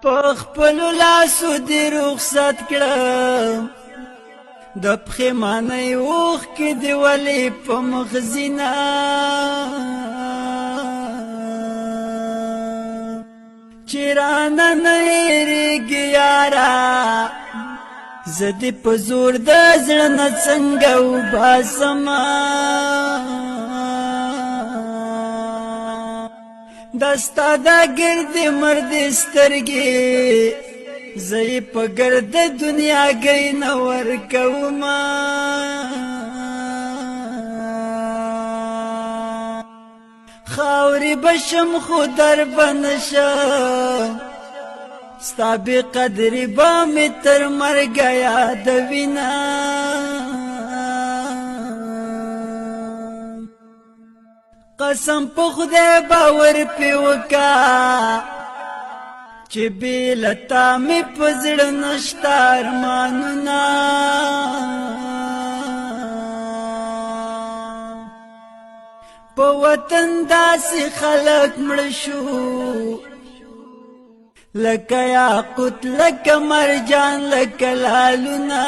په خپلو لاسو دې رخصت کړم د پښیمانۍ اوښکې دې ولې په مخ ځینه چې رانه نه هېرېږي یاره زه دې په زور د زړه نه څنګه وباسمه دا ستا دا ګردې مردې سترګې زه یې په ګرد دنیاګۍ نه ورکومه خاورې به شم خو در به نشم ستا بې قدرې به مې تر مرګه یادوینه قسم په خدای باور پې وکړه چې بې له تا مې په زړه نشته ارمانونه په وطن داسې خلک مړه شو لکه یاقوت لکه مرجان لکه لالونه